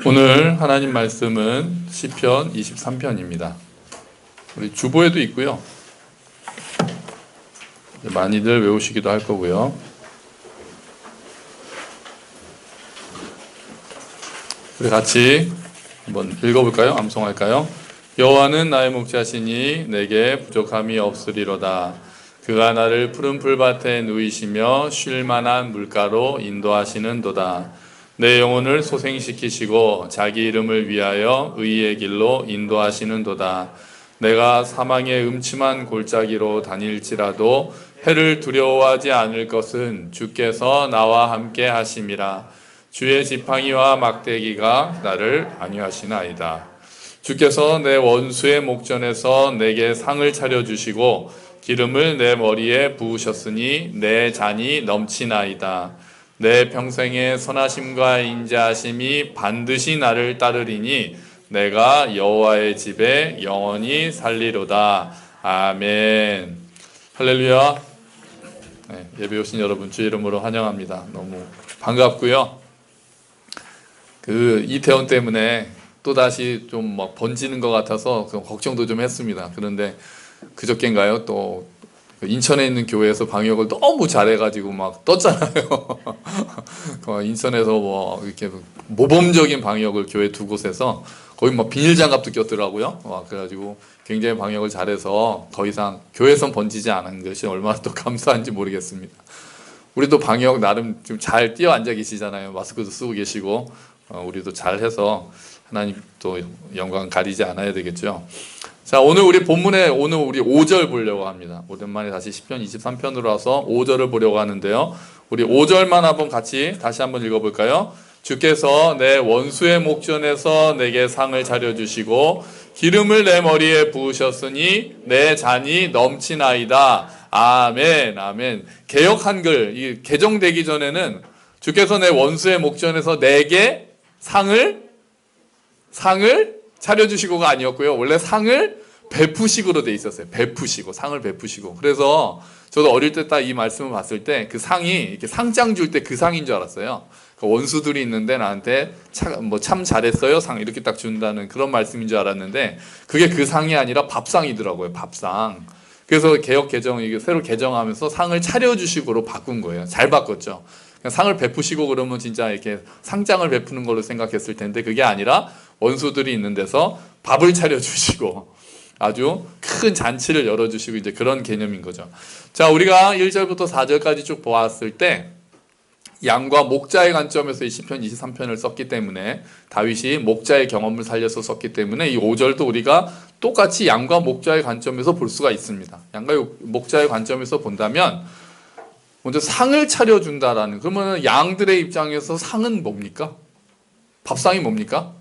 오늘 하나님 말씀은 시편 23편입니다. 우리 주보에도 있고요. 많이들 외우시기도 할 거고요. 우리 같이 한번 읽어볼까요? 암송할까요? 여호와는 나의 목자시니 내게 부족함이 없으리로다. 그가 나를 푸른 풀밭에 누이시며 쉴 만한 물가로 인도하시는도다. 내 영혼을 소생시키시고 자기 이름을 위하여 의의 길로 인도하시는도다. 내가 사망의 음침한 골짜기로 다닐지라도 해를 두려워하지 않을 것은 주께서 나와 함께 하심이라. 주의 지팡이와 막대기가 나를 안위하시나이다. 주께서 내 원수의 목전에서 내게 상을 차려주시고 기름을 내 머리에 부으셨으니 내 잔이 넘치나이다. 내 평생의 선하심과 인자하심이 반드시 나를 따르리니 내가 여호와의 집에 영원히 살리로다. 아멘. 할렐루야. 네, 예배 오신 여러분 주 이름으로 환영합니다. 너무 반갑고요. 이태원 때문에 또다시 좀 막 번지는 것 같아서 걱정도 좀 했습니다. 그런데 그저께인가요? 또 인천에 있는 교회에서 방역을 너무 잘해가지고 막 떴잖아요. 인천에서 뭐 이렇게 모범적인 방역을 교회 두 곳에서 거의 막 비닐장갑도 꼈더라고요. 그래가지고 굉장히 방역을 잘해서 더 이상 교회에선 번지지 않은 것이 얼마나 또 감사한지 모르겠습니다. 우리도 방역 나름 좀 잘 뛰어 앉아 계시잖아요. 마스크도 쓰고 계시고 우리도 잘해서 하나님 또 영광 가리지 않아야 되겠죠. 자, 오늘 우리 본문에 오늘 우리 5절 보려고 합니다. 오랜만에 다시 시편 23편으로 와서 5절을 보려고 하는데요. 우리 5절만 한번 같이 다시 한번 읽어볼까요? 주께서 내 원수의 목전에서 내게 상을 차려주시고 기름을 내 머리에 부으셨으니 내 잔이 넘치나이다. 아멘, 아멘. 개역 한글, 이 개정되기 전에는 주께서 내 원수의 목전에서 내게 상을 차려주시고가 아니었고요. 원래 상을 베푸시고로 돼 있었어요. 베푸시고, 상을 베푸시고. 그래서 저도 어릴 때 딱 이 말씀을 봤을 때 그 상이 이렇게 상장 줄 때 그 상인 줄 알았어요. 원수들이 있는데 나한테 참 잘했어요. 상 이렇게 딱 준다는 그런 말씀인 줄 알았는데 그게 그 상이 아니라 밥상이더라고요. 밥상. 그래서 개역 개정, 이게 새로 개정하면서 상을 차려주시고로 바꾼 거예요. 잘 바꿨죠. 상을 베푸시고 그러면 진짜 이렇게 상장을 베푸는 걸로 생각했을 텐데 그게 아니라 원수들이 있는 데서 밥을 차려주시고 아주 큰 잔치를 열어주시고 이제 그런 개념인 거죠. 자, 우리가 1절부터 4절까지 쭉 보았을 때 양과 목자의 관점에서 이 시편 23편을 썼기 때문에 다윗이 목자의 경험을 살려서 썼기 때문에 이 5절도 우리가 똑같이 양과 목자의 관점에서 볼 수가 있습니다. 양과 목자의 관점에서 본다면 먼저 상을 차려준다라는, 그러면 양들의 입장에서 상은 뭡니까? 밥상이 뭡니까?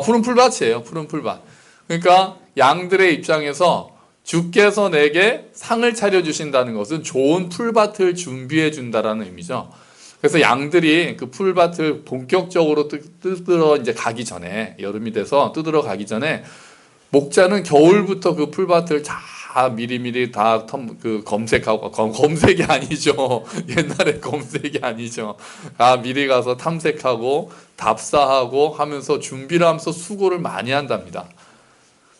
푸른 풀밭이에요. 푸른 풀밭. 그러니까 양들의 입장에서 주께서 내게 상을 차려주신다는 것은 좋은 풀밭을 준비해 준다라는 의미죠. 그래서 양들이 그 풀밭을 본격적으로 뜯으러 이제 가기 전에, 여름이 돼서 뜯으러 가기 전에 목자는 겨울부터 그 풀밭을 다 미리미리 다 검색하고, 검색이 아니죠. 옛날에 검색이 아니죠. 미리 가서 탐색하고 답사하고 하면서 준비를 하면서 수고를 많이 한답니다.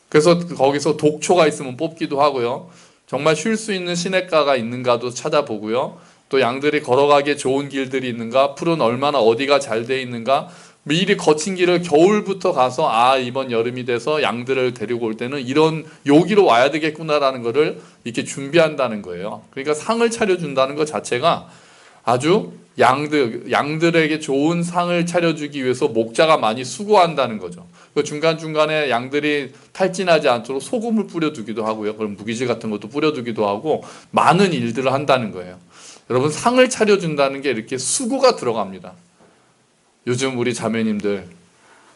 그래서 거기서 독초가 있으면 뽑기도 하고요. 정말 쉴 수 있는 시냇가가 있는가도 찾아보고요. 또 양들이 걸어가기에 좋은 길들이 있는가, 풀은 얼마나 어디가 잘 돼 있는가, 미리 거친 길을 겨울부터 가서 이번 여름이 돼서 양들을 데리고 올 때는 이런 여기로 와야 되겠구나라는 것을 이렇게 준비한다는 거예요. 그러니까 상을 차려준다는 것 자체가 아주 양들에게 좋은 상을 차려주기 위해서 목자가 많이 수고한다는 거죠. 중간중간에 양들이 탈진하지 않도록 소금을 뿌려두기도 하고요. 그럼 무기질 같은 것도 뿌려두기도 하고 많은 일들을 한다는 거예요. 여러분, 상을 차려준다는 게 이렇게 수고가 들어갑니다. 요즘 우리 자매님들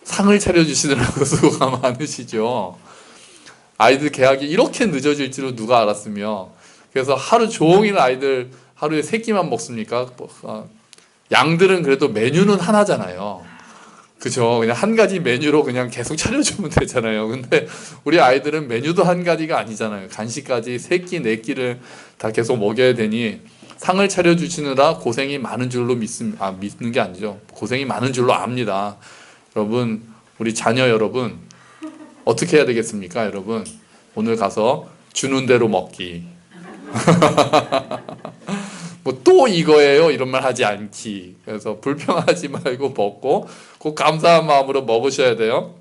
상을 차려주시느라고 수고가 많으시죠. 아이들 개학이 이렇게 늦어질 줄은 누가 알았으며, 그래서 하루 종일 아이들 하루에 3끼만 먹습니까? 양들은 그래도 메뉴는 하나잖아요. 그죠? 그냥 한 가지 메뉴로 그냥 계속 차려주면 되잖아요. 근데 우리 아이들은 메뉴도 한 가지가 아니잖아요. 간식까지 3끼, 4끼를 다 계속 먹여야 되니 상을 차려주시느라 고생이 많은 줄로 믿는 게 아니죠. 고생이 많은 줄로 압니다. 여러분, 우리 자녀 여러분 어떻게 해야 되겠습니까? 여러분, 오늘 가서 주는 대로 먹기. 뭐 또 이거예요 이런 말 하지 않기. 그래서 불평하지 말고 먹고 꼭 감사한 마음으로 먹으셔야 돼요.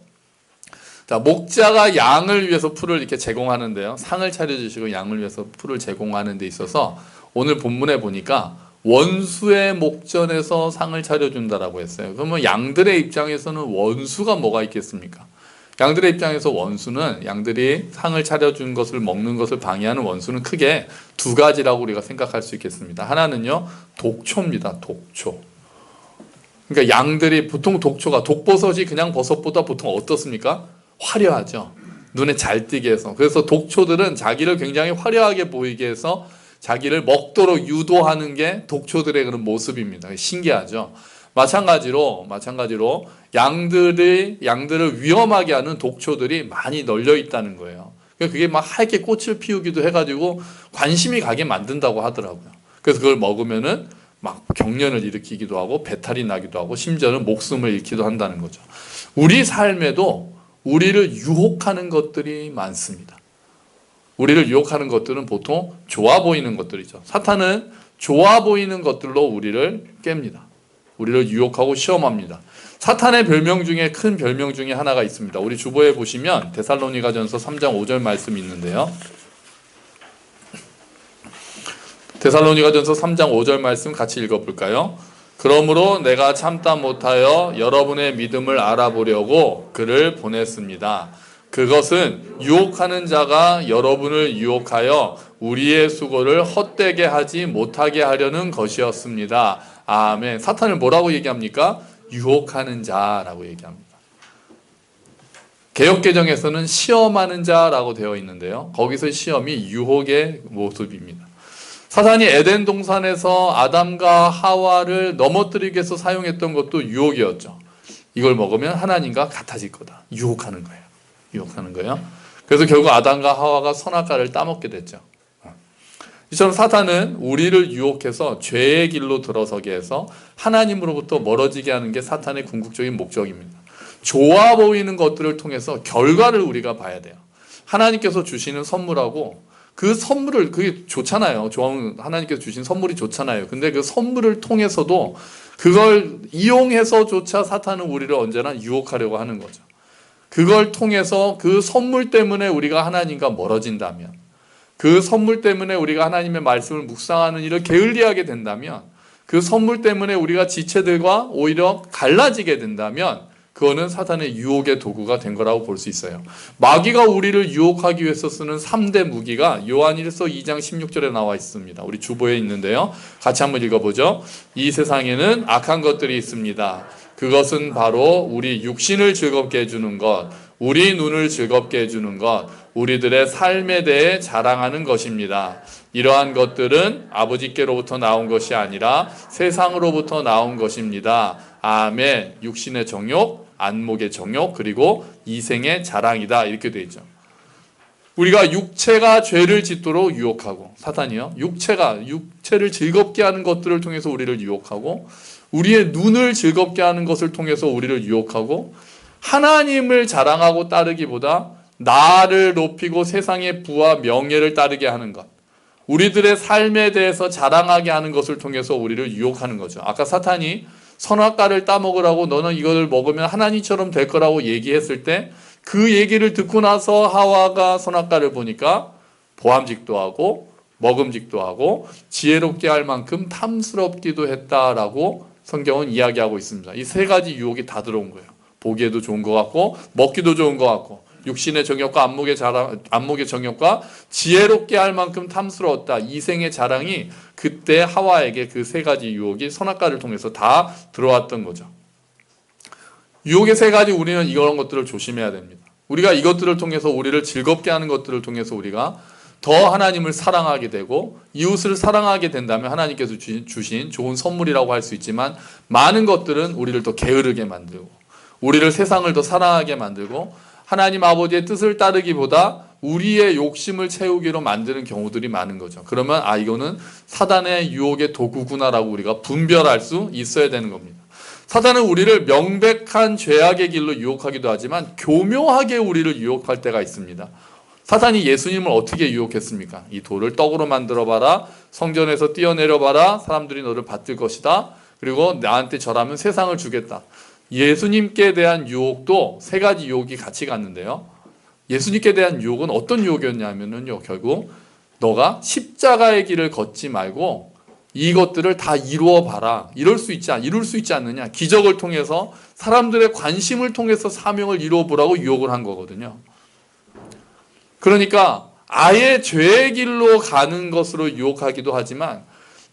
자, 목자가 양을 위해서 풀을 이렇게 제공하는데요, 상을 차려주시고 양을 위해서 풀을 제공하는 데 있어서 오늘 본문에 보니까 원수의 목전에서 상을 차려준다라고 했어요. 그러면 양들의 입장에서는 원수가 뭐가 있겠습니까? 양들의 입장에서 원수는, 양들이 상을 차려준 것을 먹는 것을 방해하는 원수는 크게 두 가지라고 우리가 생각할 수 있겠습니다. 하나는요, 독초입니다. 독초. 그러니까 양들이 보통 독초가, 독버섯이 그냥 버섯보다 보통 어떻습니까? 화려하죠. 눈에 잘 띄게 해서. 그래서 독초들은 자기를 굉장히 화려하게 보이게 해서 자기를 먹도록 유도하는 게 독초들의 그런 모습입니다. 신기하죠. 마찬가지로 양들을 위험하게 하는 독초들이 많이 널려 있다는 거예요. 그게 막 하얗게 꽃을 피우기도 해가지고 관심이 가게 만든다고 하더라고요. 그래서 그걸 먹으면은 막 경련을 일으키기도 하고 배탈이 나기도 하고 심지어는 목숨을 잃기도 한다는 거죠. 우리 삶에도 우리를 유혹하는 것들이 많습니다. 우리를 유혹하는 것들은 보통 좋아 보이는 것들이죠. 사탄은 좋아 보이는 것들로 우리를 깹니다. 우리를 유혹하고 시험합니다. 사탄의 별명 중에, 큰 별명 중에 하나가 있습니다. 우리 주보에 보시면 데살로니가전서 3장 5절 말씀이 있는데요. 데살로니가전서 3장 5절 말씀 같이 읽어볼까요? 그러므로 내가 참다 못하여 여러분의 믿음을 알아보려고 그를 보냈습니다. 그것은 유혹하는 자가 여러분을 유혹하여 우리의 수고를 헛되게 하지 못하게 하려는 것이었습니다. 아멘. 사탄을 뭐라고 얘기합니까? 유혹하는 자라고 얘기합니다. 개역개정에서는 시험하는 자라고 되어 있는데요, 거기서 시험이 유혹의 모습입니다. 사탄이 에덴 동산에서 아담과 하와를 넘어뜨리기 위해서 사용했던 것도 유혹이었죠. 이걸 먹으면 하나님과 같아질 거다. 유혹하는 거예요. 그래서 결국 아담과 하와가 선악과를 따먹게 됐죠. 이처럼 사탄은 우리를 유혹해서 죄의 길로 들어서게 해서 하나님으로부터 멀어지게 하는 게 사탄의 궁극적인 목적입니다. 좋아 보이는 것들을 통해서 결과를 우리가 봐야 돼요. 하나님께서 주시는 선물하고 그 선물을, 그게 좋잖아요. 하나님께서 주신 선물이 좋잖아요. 근데 그 선물을 통해서도 그걸 이용해서조차 사탄은 우리를 언제나 유혹하려고 하는 거죠. 그걸 통해서 그 선물 때문에 우리가 하나님과 멀어진다면, 그 선물 때문에 우리가 하나님의 말씀을 묵상하는 일을 게을리하게 된다면, 그 선물 때문에 우리가 지체들과 오히려 갈라지게 된다면 그거는 사탄의 유혹의 도구가 된 거라고 볼 수 있어요. 마귀가 우리를 유혹하기 위해서 쓰는 3대 무기가 요한일서 2장 16절에 나와 있습니다. 우리 주보에 있는데요, 같이 한번 읽어보죠. 이 세상에는 악한 것들이 있습니다. 그것은 바로 우리 육신을 즐겁게 해주는 것, 우리 눈을 즐겁게 해주는 것, 우리들의 삶에 대해 자랑하는 것입니다. 이러한 것들은 아버지께로부터 나온 것이 아니라 세상으로부터 나온 것입니다. 아멘. 육신의 정욕, 안목의 정욕, 그리고 이생의 자랑이다. 이렇게 되어 있죠. 우리가 육체가 죄를 짓도록 유혹하고, 사탄이요, 육체를 즐겁게 하는 것들을 통해서 우리를 유혹하고, 우리의 눈을 즐겁게 하는 것을 통해서 우리를 유혹하고, 하나님을 자랑하고 따르기보다 나를 높이고 세상의 부와 명예를 따르게 하는 것, 우리들의 삶에 대해서 자랑하게 하는 것을 통해서 우리를 유혹하는 거죠. 아까 사탄이 선악과를 따먹으라고, 너는 이걸 먹으면 하나님처럼 될 거라고 얘기했을 때 그 얘기를 듣고 나서 하와가 선악과를 보니까 보암직도 하고 먹음직도 하고 지혜롭게 할 만큼 탐스럽기도 했다라고 성경은 이야기하고 있습니다. 이 세 가지 유혹이 다 들어온 거예요. 보기에도 좋은 것 같고 먹기도 좋은 것 같고 육신의 정욕과 안목의 정욕과 지혜롭게 할 만큼 탐스러웠다. 이생의 자랑이 그때 하와에게 그 세 가지 유혹이 선악과를 통해서 다 들어왔던 거죠. 유혹의 세 가지, 우리는 이런 것들을 조심해야 됩니다. 우리가 이것들을 통해서, 우리를 즐겁게 하는 것들을 통해서 우리가 더 하나님을 사랑하게 되고 이웃을 사랑하게 된다면 하나님께서 주신 좋은 선물이라고 할 수 있지만, 많은 것들은 우리를 더 게으르게 만들고 우리를 세상을 더 사랑하게 만들고 하나님 아버지의 뜻을 따르기보다 우리의 욕심을 채우기로 만드는 경우들이 많은 거죠. 그러면 이거는 사단의 유혹의 도구구나라고 우리가 분별할 수 있어야 되는 겁니다. 사단은 우리를 명백한 죄악의 길로 유혹하기도 하지만 교묘하게 우리를 유혹할 때가 있습니다. 사단이 예수님을 어떻게 유혹했습니까? 이 돌을 떡으로 만들어봐라. 성전에서 뛰어내려봐라. 사람들이 너를 받들 것이다. 그리고 나한테 절하면 세상을 주겠다. 예수님께 대한 유혹도 세 가지 유혹이 같이 갔는데요. 예수님께 대한 유혹은 어떤 유혹이었냐면요. 결국 너가 십자가의 길을 걷지 말고 이것들을 다 이루어 봐라. 이룰 수 있지 않느냐. 기적을 통해서 사람들의 관심을 통해서 사명을 이루어 보라고 유혹을 한 거거든요. 그러니까 아예 죄의 길로 가는 것으로 유혹하기도 하지만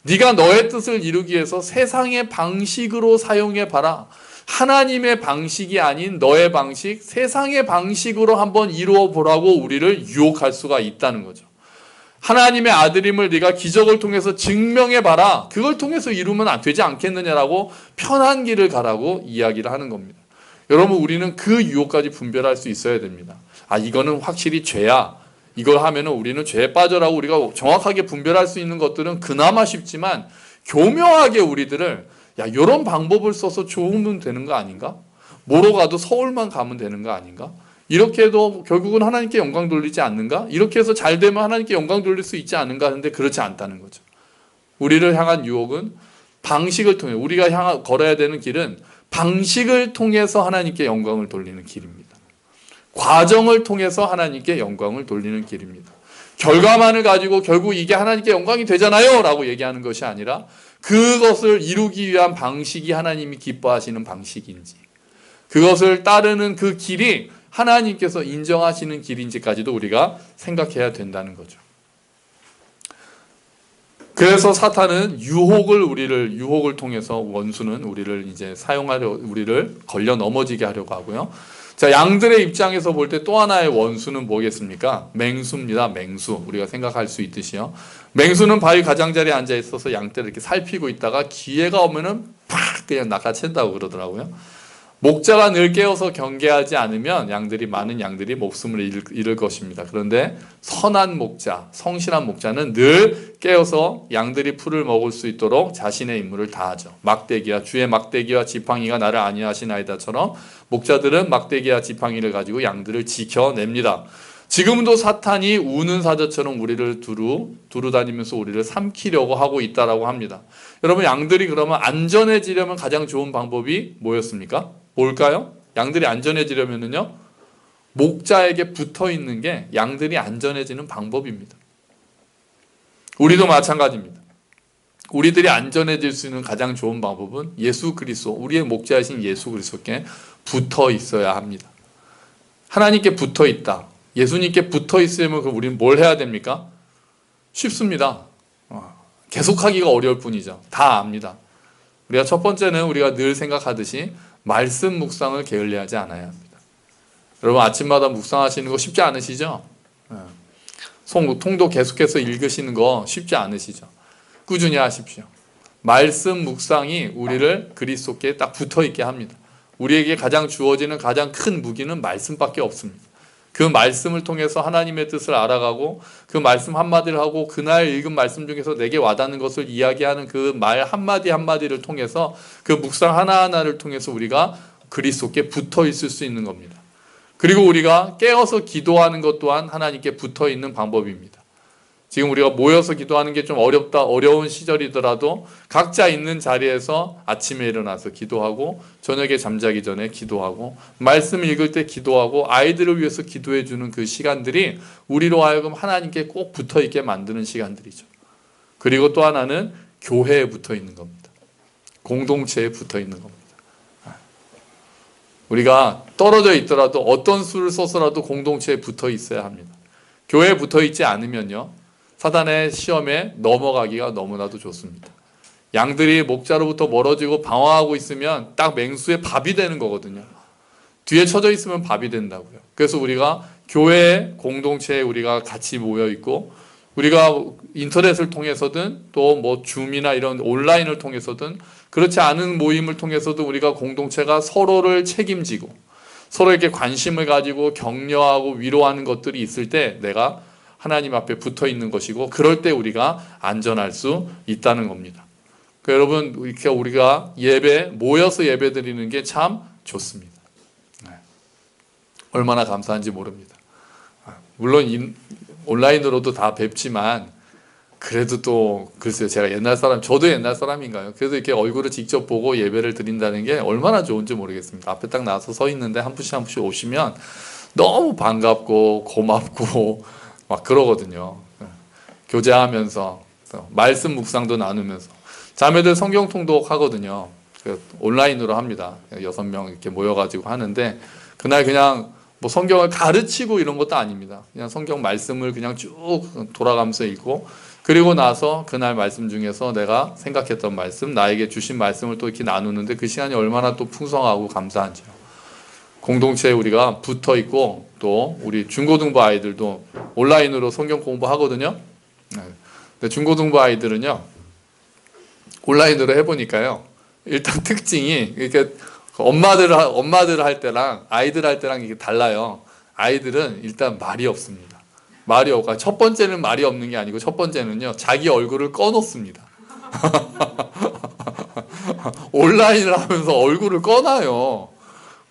네가 너의 뜻을 이루기 위해서 세상의 방식으로 사용해 봐라. 하나님의 방식이 아닌 너의 방식, 세상의 방식으로 한번 이루어 보라고 우리를 유혹할 수가 있다는 거죠. 하나님의 아들임을 네가 기적을 통해서 증명해 봐라. 그걸 통해서 이루면 안 되지 않겠느냐라고 편한 길을 가라고 이야기를 하는 겁니다. 여러분, 우리는 그 유혹까지 분별할 수 있어야 됩니다. 이거는 확실히 죄야. 이걸 하면은 우리는 죄에 빠져라고 우리가 정확하게 분별할 수 있는 것들은 그나마 쉽지만 교묘하게 우리들을 이런 방법을 써서 좋으면 되는 거 아닌가? 뭐로 가도 서울만 가면 되는 거 아닌가? 이렇게 해도 결국은 하나님께 영광 돌리지 않는가? 이렇게 해서 잘 되면 하나님께 영광 돌릴 수 있지 않은가 하는데 그렇지 않다는 거죠. 우리를 향한 유혹은 방식을 통해 우리가 걸어야 되는 길은 방식을 통해서 하나님께 영광을 돌리는 길입니다. 과정을 통해서 하나님께 영광을 돌리는 길입니다. 결과만을 가지고 결국 이게 하나님께 영광이 되잖아요 라고 얘기하는 것이 아니라 그것을 이루기 위한 방식이 하나님이 기뻐하시는 방식인지, 그것을 따르는 그 길이 하나님께서 인정하시는 길인지까지도 우리가 생각해야 된다는 거죠. 그래서 사탄은 유혹을 통해서 원수는 우리를 이제 우리를 걸려 넘어지게 하려고 하고요. 자, 양들의 입장에서 볼 때 또 하나의 원수는 뭐겠습니까? 맹수입니다. 맹수. 우리가 생각할 수 있듯이요. 맹수는 바위 가장자리에 앉아 있어서 양떼를 이렇게 살피고 있다가 기회가 오면은 팍 그냥 낚아챈다고 그러더라고요. 목자가 늘 깨어서 경계하지 않으면 많은 양들이 목숨을 잃을 것입니다. 그런데 선한 목자, 성실한 목자는 늘 깨어서 양들이 풀을 먹을 수 있도록 자신의 임무를 다하죠. 주의 막대기와 지팡이가 나를 안위하시나이다처럼 목자들은 막대기와 지팡이를 가지고 양들을 지켜냅니다. 지금도 사탄이 우는 사자처럼 우리를 두루 다니면서 우리를 삼키려고 하고 있다라고 합니다. 여러분, 양들이 그러면 안전해지려면 가장 좋은 방법이 뭐였습니까? 뭘까요? 양들이 안전해지려면요, 목자에게 붙어 있는 게 양들이 안전해지는 방법입니다. 우리도 마찬가지입니다. 우리들이 안전해질 수 있는 가장 좋은 방법은 예수 그리스도, 우리의 목자이신 예수 그리스도께 붙어 있어야 합니다. 하나님께 붙어 있다. 예수님께 붙어 있으면 우리는 뭘 해야 됩니까? 쉽습니다. 계속하기가 어려울 뿐이죠. 다 압니다. 우리가 첫 번째는 우리가 늘 생각하듯이 말씀 묵상을 게을리하지 않아야 합니다. 여러분, 아침마다 묵상하시는 거 쉽지 않으시죠? 통도 계속해서 읽으시는 거 쉽지 않으시죠? 꾸준히 하십시오. 말씀 묵상이 우리를 그리스도께 딱 붙어 있게 합니다. 우리에게 가장 주어지는 가장 큰 무기는 말씀밖에 없습니다. 그 말씀을 통해서 하나님의 뜻을 알아가고 그 말씀 한마디를 하고 그날 읽은 말씀 중에서 내게 와닿는 것을 이야기하는 그 말 한마디 한마디를 통해서 그 묵상 하나하나를 통해서 우리가 그리스도께 붙어 있을 수 있는 겁니다. 그리고 우리가 깨어서 기도하는 것 또한 하나님께 붙어 있는 방법입니다. 지금 우리가 모여서 기도하는 게 좀 어려운 시절이더라도 각자 있는 자리에서 아침에 일어나서 기도하고 저녁에 잠자기 전에 기도하고 말씀 읽을 때 기도하고 아이들을 위해서 기도해 주는 그 시간들이 우리로 하여금 하나님께 꼭 붙어 있게 만드는 시간들이죠. 그리고 또 하나는 교회에 붙어 있는 겁니다. 공동체에 붙어 있는 겁니다. 우리가 떨어져 있더라도 어떤 수를 써서라도 공동체에 붙어 있어야 합니다. 교회에 붙어 있지 않으면요, 사단의 시험에 넘어가기가 너무나도 좋습니다. 양들이 목자로부터 멀어지고 방황하고 있으면 딱 맹수의 밥이 되는 거거든요. 뒤에 쳐져 있으면 밥이 된다고요. 그래서 우리가 교회 공동체에 우리가 같이 모여 있고, 우리가 인터넷을 통해서든 또 뭐 줌이나 이런 온라인을 통해서든 그렇지 않은 모임을 통해서도 우리가 공동체가 서로를 책임지고 서로에게 관심을 가지고 격려하고 위로하는 것들이 있을 때 내가 하나님 앞에 붙어 있는 것이고, 그럴 때 우리가 안전할 수 있다는 겁니다. 여러분 이렇게 우리가 모여서 예배 드리는 게 참 좋습니다. 얼마나 감사한지 모릅니다. 물론 온라인으로도 다 뵙지만 그래도 또 글쎄요, 저도 옛날 사람인가요? 그래도 이렇게 얼굴을 직접 보고 예배를 드린다는 게 얼마나 좋은지 모르겠습니다. 앞에 딱 나와서 서 있는데 한 분씩 한 분씩 오시면 너무 반갑고 고맙고 막 그러거든요. 교제하면서 말씀 묵상도 나누면서 자매들 성경 통독 하거든요. 온라인으로 합니다. 6명 이렇게 모여가지고 하는데 그날 그냥 뭐 성경을 가르치고 이런 것도 아닙니다. 그냥 성경 말씀을 그냥 쭉 돌아가면서 읽고 그리고 나서 그날 말씀 중에서 내가 생각했던 말씀, 나에게 주신 말씀을 또 이렇게 나누는데 그 시간이 얼마나 또 풍성하고 감사한지요. 공동체에 우리가 붙어 있고 또 우리 중고등부 아이들도 온라인으로 성경 공부하거든요. 근데 중고등부 아이들은요, 온라인으로 해보니까요, 일단 특징이 이렇게 엄마들 할 때랑 아이들 할 때랑 이게 달라요. 아이들은 일단 말이 없습니다. 말이 없고 첫 번째는 말이 없는 게 아니고 첫 번째는요, 자기 얼굴을 꺼놓습니다. 온라인을 하면서 얼굴을 꺼놔요.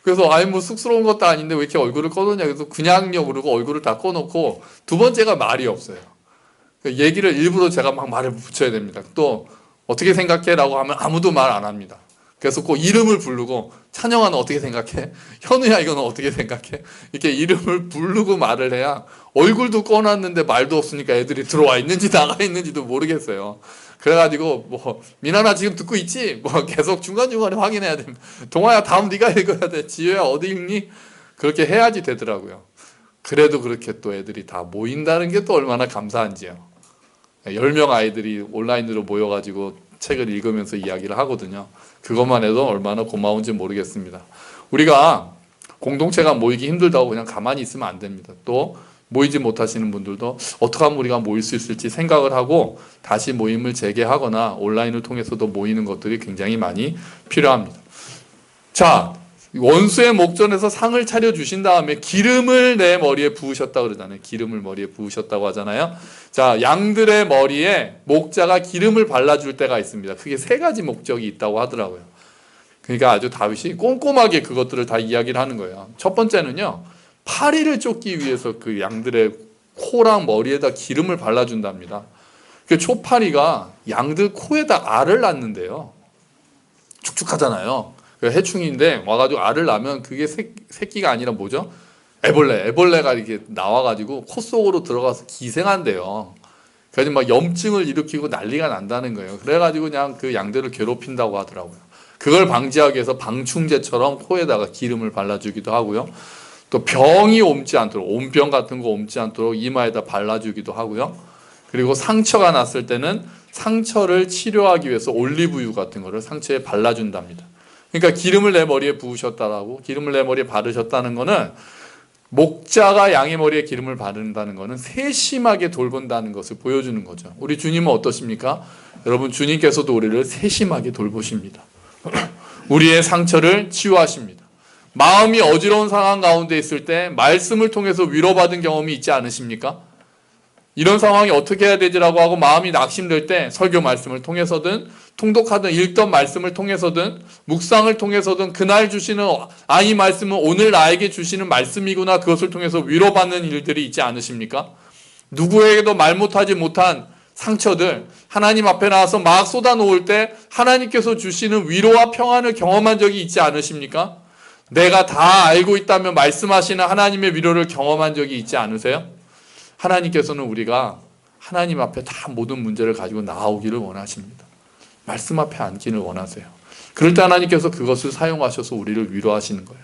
그래서 뭐 쑥스러운 것도 아닌데 왜 이렇게 얼굴을 꺼놓냐, 그래서 그냥요 그러고 얼굴을 다 꺼놓고, 두 번째가 말이 없어요. 얘기를 일부러 제가 막 말을 붙여야 됩니다. 또 어떻게 생각해? 라고 하면 아무도 말 안 합니다. 그래서 꼭 이름을 부르고, 찬영아 너 어떻게 생각해? 현우야 이거 너 어떻게 생각해? 이렇게 이름을 부르고 말을 해야, 얼굴도 꺼놨는데 말도 없으니까 애들이 들어와 있는지 나가 있는지도 모르겠어요. 그래가지고 뭐 민아나 지금 듣고 있지? 뭐 계속 중간중간에 확인해야 됩니다. 동아야 다음 네가 읽어야 돼. 지효야 어디 읽니? 그렇게 해야지 되더라고요. 그래도 그렇게 또 애들이 다 모인다는 게 또 얼마나 감사한지요. 10명 아이들이 온라인으로 모여가지고 책을 읽으면서 이야기를 하거든요. 그것만 해도 얼마나 고마운지 모르겠습니다. 우리가 공동체가 모이기 힘들다고 그냥 가만히 있으면 안 됩니다. 또 모이지 못하시는 분들도 어떻게 하면 우리가 모일 수 있을지 생각을 하고 다시 모임을 재개하거나 온라인을 통해서도 모이는 것들이 굉장히 많이 필요합니다. 자, 원수의 목전에서 상을 차려주신 다음에 기름을 내 머리에 부으셨다고 그러잖아요. 기름을 머리에 부으셨다고 하잖아요. 자, 양들의 머리에 목자가 기름을 발라줄 때가 있습니다. 그게 3가지 목적이 있다고 하더라고요. 그러니까 아주 다윗이 꼼꼼하게 그것들을 다 이야기를 하는 거예요. 첫 번째는요, 파리를 쫓기 위해서 그 양들의 코랑 머리에다 기름을 발라준답니다. 그 초파리가 양들 코에다 알을 낳는데요. 축축하잖아요. 해충인데 와가지고 알을 낳으면 그게 새끼가 아니라 뭐죠? 애벌레가 이렇게 나와가지고 코 속으로 들어가서 기생한대요. 그래서 막 염증을 일으키고 난리가 난다는 거예요. 그래가지고 그냥 그 양들을 괴롭힌다고 하더라고요. 그걸 방지하기 위해서 방충제처럼 코에다가 기름을 발라주기도 하고요. 또 병이 옮지 않도록, 온병 같은 거 옮지 않도록 이마에다 발라주기도 하고요. 그리고 상처가 났을 때는 상처를 치료하기 위해서 올리브유 같은 거를 상처에 발라준답니다. 그러니까 기름을 내 머리에 부으셨다라고, 기름을 내 머리에 바르셨다는 거는, 목자가 양의 머리에 기름을 바른다는 거는 세심하게 돌본다는 것을 보여주는 거죠. 우리 주님은 어떠십니까? 여러분, 주님께서도 우리를 세심하게 돌보십니다. 우리의 상처를 치유하십니다. 마음이 어지러운 상황 가운데 있을 때 말씀을 통해서 위로받은 경험이 있지 않으십니까? 이런 상황이 어떻게 해야 되지라고 하고 마음이 낙심될 때 설교 말씀을 통해서든 통독하든 읽던 말씀을 통해서든 묵상을 통해서든 그날 주시는 이 말씀은 오늘 나에게 주시는 말씀이구나, 그것을 통해서 위로받는 일들이 있지 않으십니까? 누구에게도 말 못하지 못한 상처들 하나님 앞에 나와서 막 쏟아놓을 때 하나님께서 주시는 위로와 평안을 경험한 적이 있지 않으십니까? 내가 다 알고 있다면 말씀하시는 하나님의 위로를 경험한 적이 있지 않으세요? 하나님께서는 우리가 하나님 앞에 다 모든 문제를 가지고 나오기를 원하십니다. 말씀 앞에 앉기를 원하세요. 그럴 때 하나님께서 그것을 사용하셔서 우리를 위로하시는 거예요.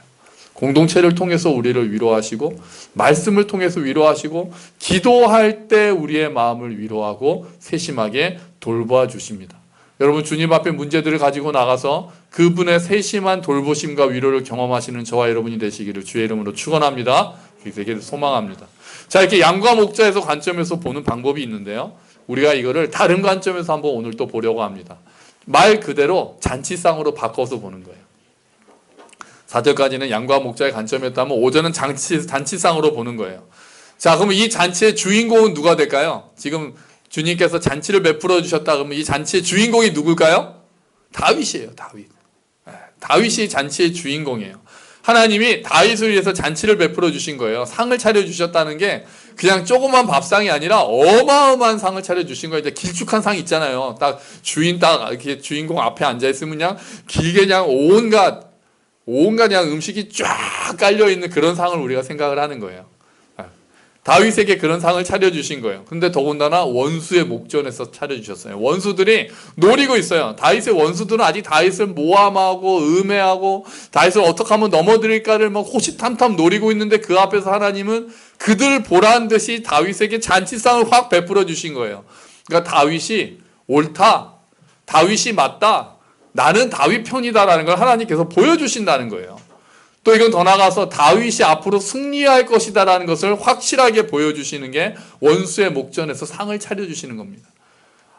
공동체를 통해서 우리를 위로하시고, 말씀을 통해서 위로하시고, 기도할 때 우리의 마음을 위로하고 세심하게 돌보아 주십니다. 여러분, 주님 앞에 문제들을 가지고 나가서 그분의 세심한 돌보심과 위로를 경험하시는 저와 여러분이 되시기를 주의 이름으로 축원합니다. 되게 소망합니다. 자, 이렇게 양과 목자에서 관점에서 보는 방법이 있는데요. 우리가 이거를 다른 관점에서 한번 오늘 또 보려고 합니다. 말 그대로 잔치상으로 바꿔서 보는 거예요. 4절까지는 양과 목자의 관점이었다면 5절은 잔치상으로 보는 거예요. 자, 그러면 이 잔치의 주인공은 누가 될까요? 지금 주님께서 잔치를 베풀어 주셨다 그러면 이 잔치의 주인공이 누굴까요? 다윗이에요. 다윗. 다윗이 잔치의 주인공이에요. 하나님이 다윗을 위해서 잔치를 베풀어 주신 거예요. 상을 차려 주셨다는 게 그냥 조그만 밥상이 아니라 어마어마한 상을 차려 주신 거예요. 이제 길쭉한 상 있잖아요. 딱 이렇게 주인공 앞에 앉아 있으면 그냥 길게 그냥 온갖 그냥 음식이 쫙 깔려 있는 그런 상을 우리가 생각을 하는 거예요. 다윗에게 그런 상을 차려주신 거예요. 근데 더군다나 원수의 목전에서 차려주셨어요. 원수들이 노리고 있어요. 다윗의 원수들은 아직 다윗을 모함하고 음해하고 다윗을 어떻게 하면 넘어뜨릴까를 막 호시탐탐 노리고 있는데 그 앞에서 하나님은 그들 보란 듯이 다윗에게 잔치상을 확 베풀어 주신 거예요. 그러니까 다윗이 옳다, 다윗이 맞다, 나는 다윗 편이다라는 걸 하나님께서 보여주신다는 거예요. 또 이건 더 나아가서 다윗이 앞으로 승리할 것이다라는 것을 확실하게 보여주시는 게 원수의 목전에서 상을 차려주시는 겁니다.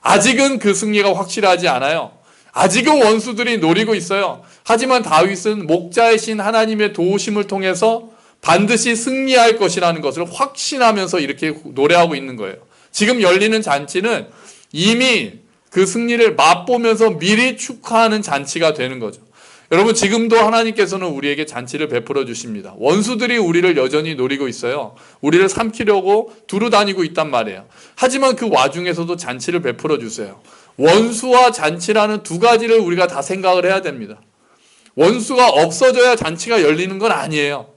아직은 그 승리가 확실하지 않아요. 아직은 원수들이 노리고 있어요. 하지만 다윗은 목자이신 하나님의 도우심을 통해서 반드시 승리할 것이라는 것을 확신하면서 이렇게 노래하고 있는 거예요. 지금 열리는 잔치는 이미 그 승리를 맛보면서 미리 축하하는 잔치가 되는 거죠. 여러분, 지금도 하나님께서는 우리에게 잔치를 베풀어 주십니다. 원수들이 우리를 여전히 노리고 있어요. 우리를 삼키려고 두루 다니고 있단 말이에요. 하지만 그 와중에서도 잔치를 베풀어 주세요. 원수와 잔치라는 두 가지를 우리가 다 생각을 해야 됩니다. 원수가 없어져야 잔치가 열리는 건 아니에요.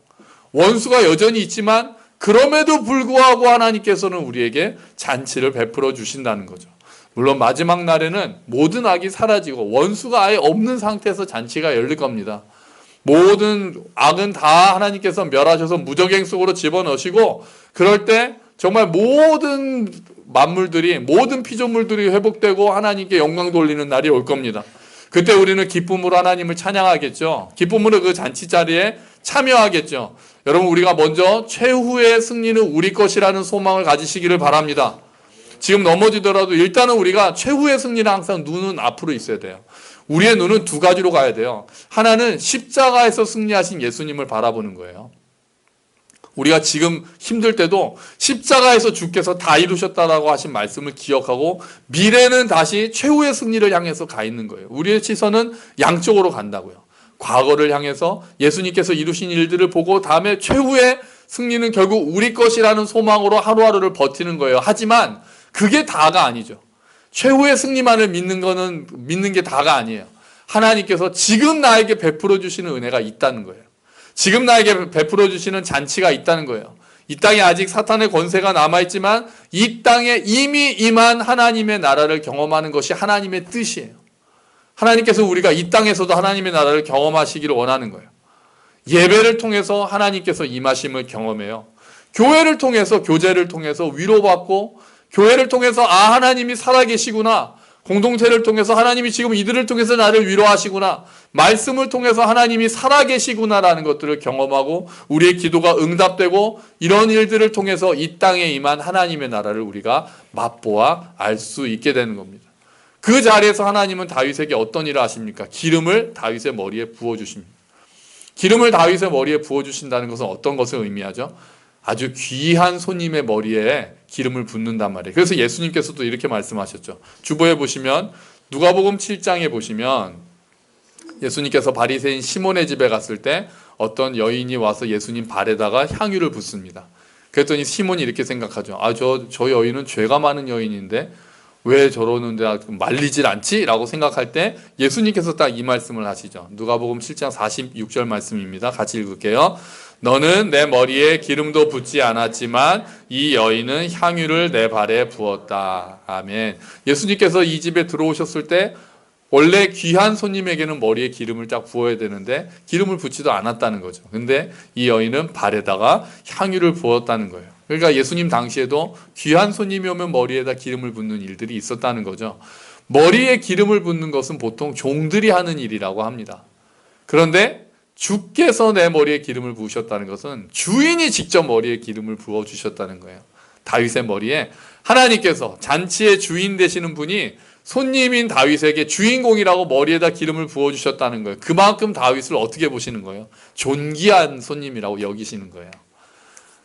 원수가 여전히 있지만 그럼에도 불구하고 하나님께서는 우리에게 잔치를 베풀어 주신다는 거죠. 물론 마지막 날에는 모든 악이 사라지고 원수가 아예 없는 상태에서 잔치가 열릴 겁니다. 모든 악은 다 하나님께서 멸하셔서 무저갱 속으로 집어넣으시고 그럴 때 정말 모든 만물들이, 모든 피조물들이 회복되고 하나님께 영광 돌리는 날이 올 겁니다. 그때 우리는 기쁨으로 하나님을 찬양하겠죠. 기쁨으로 그 잔치 자리에 참여하겠죠. 여러분, 우리가 먼저 최후의 승리는 우리 것이라는 소망을 가지시기를 바랍니다. 지금 넘어지더라도 일단은 우리가 최후의 승리는 항상 눈은 앞으로 있어야 돼요. 우리의 눈은 두 가지로 가야 돼요. 하나는 십자가에서 승리하신 예수님을 바라보는 거예요. 우리가 지금 힘들 때도 십자가에서 주께서 다 이루셨다라고 하신 말씀을 기억하고 미래는 다시 최후의 승리를 향해서 가 있는 거예요. 우리의 시선은 양쪽으로 간다고요. 과거를 향해서 예수님께서 이루신 일들을 보고 다음에 최후의 승리는 결국 우리 것이라는 소망으로 하루하루를 버티는 거예요. 하지만 그게 다가 아니죠. 최후의 승리만을 믿는 게 다가 아니에요. 하나님께서 지금 나에게 베풀어 주시는 은혜가 있다는 거예요. 지금 나에게 베풀어 주시는 잔치가 있다는 거예요. 이 땅에 아직 사탄의 권세가 남아있지만 이 땅에 이미 임한 하나님의 나라를 경험하는 것이 하나님의 뜻이에요. 하나님께서 우리가 이 땅에서도 하나님의 나라를 경험하시기를 원하는 거예요. 예배를 통해서 하나님께서 임하심을 경험해요. 교회를 통해서, 교제를 통해서 위로받고, 교회를 통해서 하나님이 살아계시구나, 공동체를 통해서 하나님이 지금 이들을 통해서 나를 위로하시구나, 말씀을 통해서 하나님이 살아계시구나라는 것들을 경험하고 우리의 기도가 응답되고, 이런 일들을 통해서 이 땅에 임한 하나님의 나라를 우리가 맛보아 알 수 있게 되는 겁니다. 그 자리에서 하나님은 다윗에게 어떤 일을 하십니까? 기름을 다윗의 머리에 부어주십니다. 기름을 다윗의 머리에 부어주신다는 것은 어떤 것을 의미하죠? 아주 귀한 손님의 머리에 기름을 붓는단 말이에요. 그래서 예수님께서도 이렇게 말씀하셨죠. 주보에 보시면, 누가복음 7장에 보시면 예수님께서 바리새인 시몬의 집에 갔을 때 어떤 여인이 와서 예수님 발에다가 향유를 붓습니다. 그랬더니 시몬이 이렇게 생각하죠. 저 여인은 죄가 많은 여인인데 왜 저러는데 말리질 않지? 라고 생각할 때 예수님께서 딱 이 말씀을 하시죠. 누가복음 7장 46절 말씀입니다. 같이 읽을게요. 너는 내 머리에 기름도 붓지 않았지만 이 여인은 향유를 내 발에 부었다. 아멘. 예수님께서 이 집에 들어오셨을 때 원래 귀한 손님에게는 머리에 기름을 딱 부어야 되는데 기름을 붓지도 않았다는 거죠. 근데 이 여인은 발에다가 향유를 부었다는 거예요. 그러니까 예수님 당시에도 귀한 손님이 오면 머리에다 기름을 붓는 일들이 있었다는 거죠. 머리에 기름을 붓는 것은 보통 종들이 하는 일이라고 합니다. 그런데 주께서 내 머리에 기름을 부으셨다는 것은 주인이 직접 머리에 기름을 부어주셨다는 거예요. 다윗의 머리에 하나님께서, 잔치의 주인 되시는 분이 손님인 다윗에게 주인공이라고 머리에다 기름을 부어주셨다는 거예요. 그만큼 다윗을 어떻게 보시는 거예요? 존귀한 손님이라고 여기시는 거예요.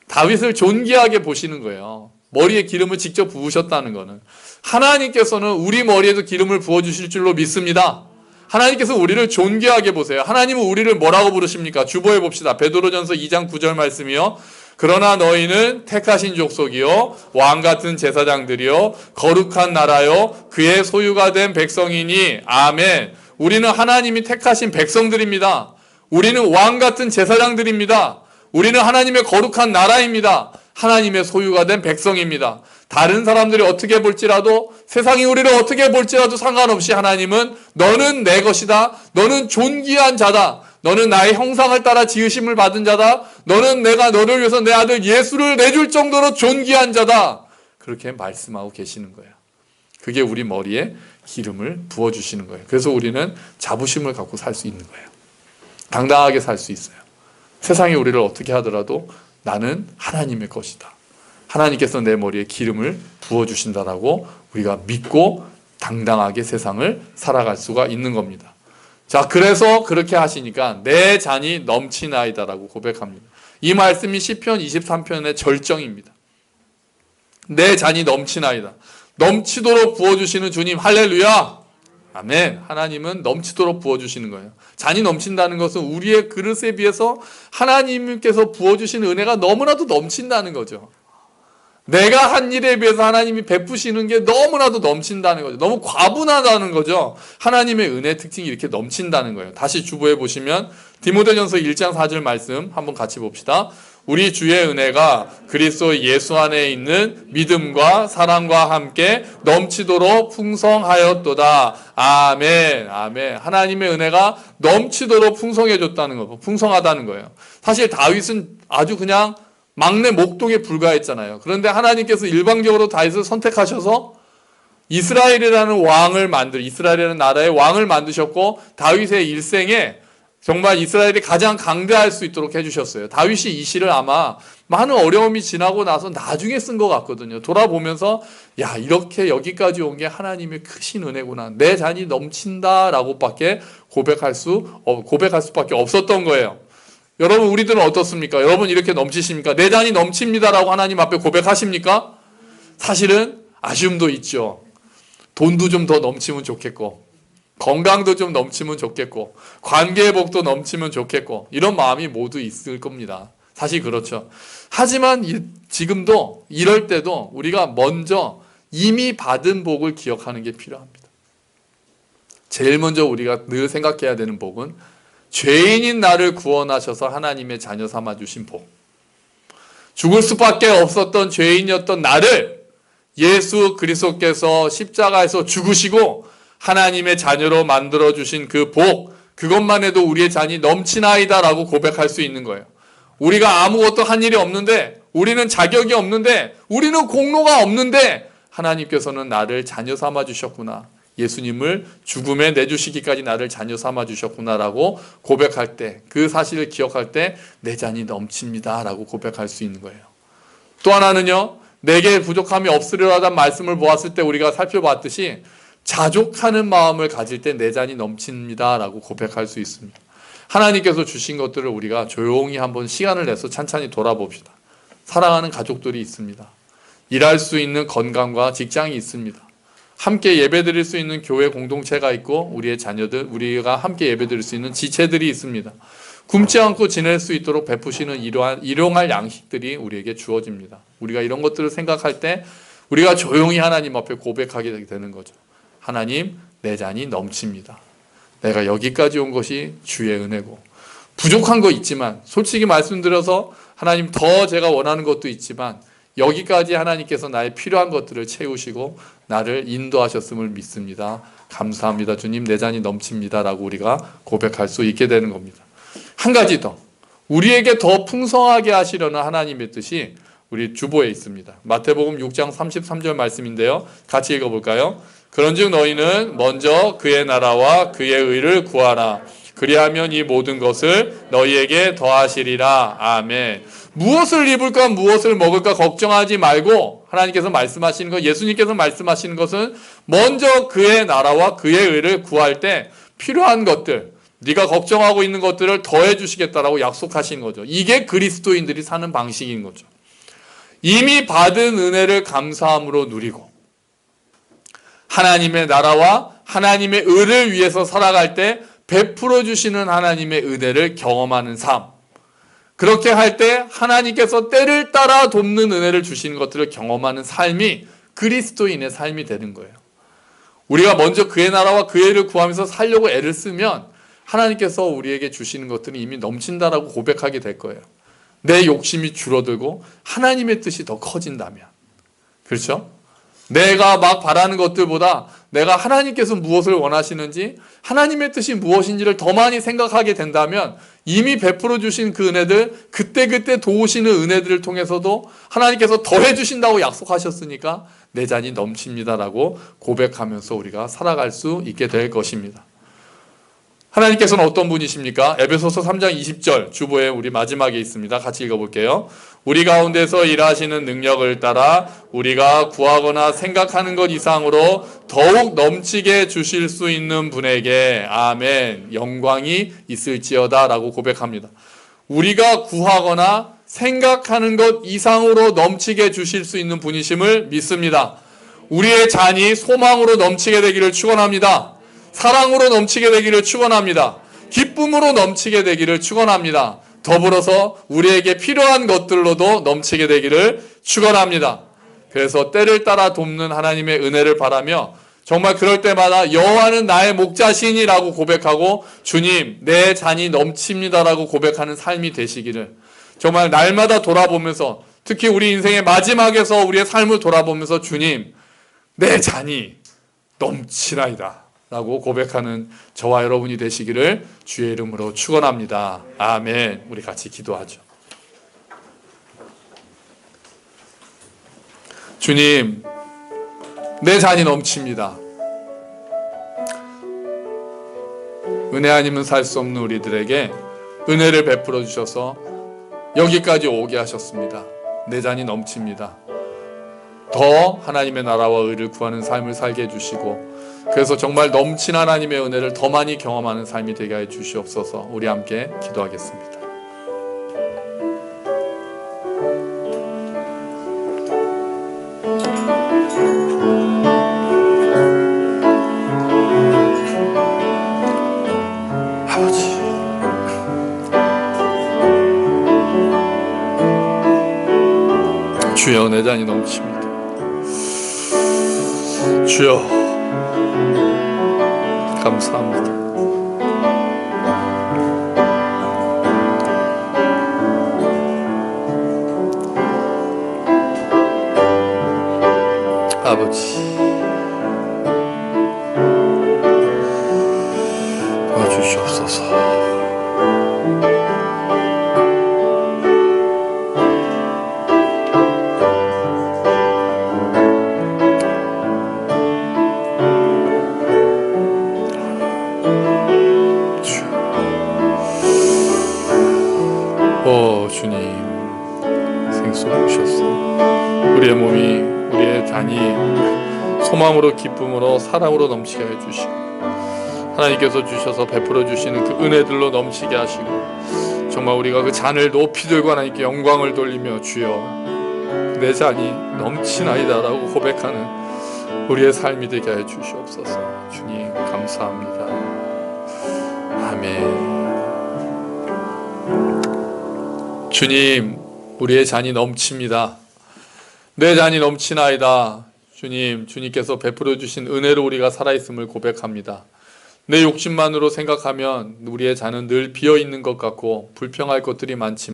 다윗을 존귀하게 보시는 거예요. 머리에 기름을 직접 부으셨다는 거는. 하나님께서는 우리 머리에도 기름을 부어주실 줄로 믿습니다. 하나님께서 우리를 존귀하게 보세요. 하나님은 우리를 뭐라고 부르십니까? 주보해 봅시다. 베드로전서 2장 9절 말씀이요. 그러나 너희는 택하신 족속이요 왕같은 제사장들이요 거룩한 나라요 그의 소유가 된 백성이니 아멘. 우리는 하나님이 택하신 백성들입니다. 우리는 왕같은 제사장들입니다. 우리는 하나님의 거룩한 나라입니다. 하나님의 소유가 된 백성입니다. 다른 사람들이 어떻게 볼지라도, 세상이 우리를 어떻게 볼지라도 상관없이 하나님은 너는 내 것이다. 너는 존귀한 자다. 너는 나의 형상을 따라 지으심을 받은 자다. 너는 내가 너를 위해서 내 아들 예수를 내줄 정도로 존귀한 자다. 그렇게 말씀하고 계시는 거예요. 그게 우리 머리에 기름을 부어주시는 거예요. 그래서 우리는 자부심을 갖고 살 수 있는 거예요. 당당하게 살 수 있어요. 세상이 우리를 어떻게 하더라도 나는 하나님의 것이다. 하나님께서 내 머리에 기름을 부어주신다라고 우리가 믿고 당당하게 세상을 살아갈 수가 있는 겁니다. 자, 그래서 그렇게 하시니까 내 잔이 넘치나이다라고 고백합니다. 이 말씀이 시편 23편의 절정입니다. 내 잔이 넘치나이다. 넘치도록 부어주시는 주님, 할렐루야! 아멘. 하나님은 넘치도록 부어주시는 거예요. 잔이 넘친다는 것은 우리의 그릇에 비해서 하나님께서 부어주시는 은혜가 너무나도 넘친다는 거죠. 내가 한 일에 비해서 하나님이 베푸시는 게 너무나도 넘친다는 거죠. 너무 과분하다는 거죠. 하나님의 은혜의 특징이 이렇게 넘친다는 거예요. 다시 주보해 보시면 디모데전서 1장 4절 말씀 한번 같이 봅시다. 우리 주의 은혜가 그리스도 예수 안에 있는 믿음과 사랑과 함께 넘치도록 풍성하였도다. 아멘. 아멘. 하나님의 은혜가 넘치도록 풍성해졌다는 거, 풍성하다는 거예요. 사실 다윗은 아주 그냥 막내 목동에 불과했잖아요. 그런데 하나님께서 일방적으로 다윗을 선택하셔서 이스라엘이라는 이스라엘이라는 나라의 왕을 만드셨고 다윗의 일생에 정말 이스라엘이 가장 강대할 수 있도록 해주셨어요. 다윗이 이 시를 아마 많은 어려움이 지나고 나서 나중에 쓴 것 같거든요. 돌아보면서 야, 이렇게 여기까지 온 게 하나님의 크신 은혜구나. 내 잔이 넘친다라고밖에 고백할 수밖에 없었던 거예요. 여러분, 우리들은 어떻습니까? 여러분 이렇게 넘치십니까? 내 잔이 넘칩니다라고 하나님 앞에 고백하십니까? 사실은 아쉬움도 있죠. 돈도 좀 더 넘치면 좋겠고, 건강도 좀 넘치면 좋겠고, 관계의 복도 넘치면 좋겠고, 이런 마음이 모두 있을 겁니다. 사실 그렇죠. 하지만 지금도 이럴 때도 우리가 먼저 이미 받은 복을 기억하는 게 필요합니다. 제일 먼저 우리가 늘 생각해야 되는 복은 죄인인 나를 구원하셔서 하나님의 자녀 삼아주신 복. 죽을 수밖에 없었던 죄인이었던 나를 예수 그리스도께서 십자가에서 죽으시고 하나님의 자녀로 만들어주신 그 복, 그것만 해도 우리의 잔이 넘치나이다라고 고백할 수 있는 거예요. 우리가 아무것도 한 일이 없는데, 우리는 자격이 없는데, 우리는 공로가 없는데 하나님께서는 나를 자녀 삼아주셨구나. 예수님을 죽음에 내주시기까지 나를 자녀 삼아주셨구나라고 고백할 때, 그 사실을 기억할 때 내 잔이 넘칩니다라고 고백할 수 있는 거예요. 또 하나는요, 내게 부족함이 없으리라는 말씀을 보았을 때 우리가 살펴봤듯이 자족하는 마음을 가질 때 내 잔이 넘칩니다라고 고백할 수 있습니다. 하나님께서 주신 것들을 우리가 조용히 한번 시간을 내서 찬찬히 돌아봅시다. 사랑하는 가족들이 있습니다. 일할 수 있는 건강과 직장이 있습니다. 함께 예배드릴 수 있는 교회 공동체가 있고, 우리의 자녀들, 우리가 함께 예배드릴 수 있는 지체들이 있습니다. 굶지 않고 지낼 수 있도록 베푸시는 일용할 양식들이 우리에게 주어집니다. 우리가 이런 것들을 생각할 때 우리가 조용히 하나님 앞에 고백하게 되는 거죠. 하나님, 내 잔이 넘칩니다. 내가 여기까지 온 것이 주의 은혜고, 부족한 거 있지만, 솔직히 말씀드려서 하나님 더 제가 원하는 것도 있지만, 여기까지 하나님께서 나의 필요한 것들을 채우시고 나를 인도하셨음을 믿습니다. 감사합니다. 주님, 내 잔이 넘칩니다라고 우리가 고백할 수 있게 되는 겁니다. 한 가지 더, 우리에게 더 풍성하게 하시려는 하나님의 뜻이 우리 주보에 있습니다. 마태복음 6장 33절 말씀인데요. 같이 읽어볼까요? 그런즉 너희는 먼저 그의 나라와 그의 의를 구하라. 그리하면 이 모든 것을 너희에게 더하시리라. 아멘. 무엇을 입을까 무엇을 먹을까 걱정하지 말고, 하나님께서 말씀하시는 것, 예수님께서 말씀하시는 것은 먼저 그의 나라와 그의 의를 구할 때 필요한 것들, 네가 걱정하고 있는 것들을 더해 주시겠다라고 약속하시는 거죠. 이게 그리스도인들이 사는 방식인 거죠. 이미 받은 은혜를 감사함으로 누리고, 하나님의 나라와 하나님의 의를 위해서 살아갈 때 베풀어 주시는 하나님의 은혜를 경험하는 삶. 그렇게 할 때 하나님께서 때를 따라 돕는 은혜를 주시는 것들을 경험하는 삶이 그리스도인의 삶이 되는 거예요. 우리가 먼저 그의 나라와 그의 의를 구하면서 살려고 애를 쓰면 하나님께서 우리에게 주시는 것들이 이미 넘친다라고 고백하게 될 거예요. 내 욕심이 줄어들고 하나님의 뜻이 더 커진다면. 그렇죠? 내가 막 바라는 것들보다 내가 하나님께서 무엇을 원하시는지, 하나님의 뜻이 무엇인지를 더 많이 생각하게 된다면 이미 베풀어 주신 그 은혜들, 그때그때 도우시는 은혜들을 통해서도 하나님께서 더해 주신다고 약속하셨으니까 내 잔이 넘칩니다라고 고백하면서 우리가 살아갈 수 있게 될 것입니다. 하나님께서는 어떤 분이십니까? 에베소서 3장 20절 주보에 우리 마지막에 있습니다. 같이 읽어볼게요. 우리 가운데서 일하시는 능력을 따라 우리가 구하거나 생각하는 것 이상으로 더욱 넘치게 주실 수 있는 분에게 아멘 영광이 있을지어다 라고 고백합니다. 우리가 구하거나 생각하는 것 이상으로 넘치게 주실 수 있는 분이심을 믿습니다. 우리의 잔이 소망으로 넘치게 되기를 축원합니다. 사랑으로 넘치게 되기를 축원합니다. 기쁨으로 넘치게 되기를 축원합니다. 더불어서 우리에게 필요한 것들로도 넘치게 되기를 축원합니다. 그래서 때를 따라 돕는 하나님의 은혜를 바라며 정말 그럴 때마다 여호와는 나의 목자시니라고 고백하고 주님 내 잔이 넘칩니다라고 고백하는 삶이 되시기를 정말 날마다 돌아보면서 특히 우리 인생의 마지막에서 우리의 삶을 돌아보면서 주님 내 잔이 넘치나이다 라고 고백하는 저와 여러분이 되시기를 주의 이름으로 축원합니다. 아멘. 우리 같이 기도하죠. 주님, 내 잔이 넘칩니다. 은혜 아니면 살 수 없는 우리들에게 은혜를 베풀어 주셔서 여기까지 오게 하셨습니다. 내 잔이 넘칩니다. 더 하나님의 나라와 의를 구하는 삶을 살게 해주시고 그래서 정말 넘친 하나님의 은혜를 더 많이 경험하는 삶이 되게 해 주시옵소서. 우리 함께 기도하겠습니다. 아버지, 주여 내 잔이 넘칩니다. 주여 감사합니다. 아버지 도와주시옵소서. 주님 생수 주셨습니다. 우리의 몸이 우리의 잔이 소망으로 기쁨으로 사랑으로 넘치게 해주시고 하나님께서 주셔서 베풀어 주시는 그 은혜들로 넘치게 하시고 정말 우리가 그 잔을 높이 들고 하나님께 영광을 돌리며 주여 내 잔이 넘치나이다 라고 고백하는 우리의 삶이 되게 해 주시옵소서. 주님 감사합니다. 아멘. 주님, 우리의 잔이 넘칩니다. 내 잔이 넘치나이다. 주님, 주님께서 베풀어 주신 은혜로 우리가 살아있음을 고백합니다. 내 욕심만으로 생각하면 우리의 잔은 늘 비어있는 것 같고 불평할 것들이 많지만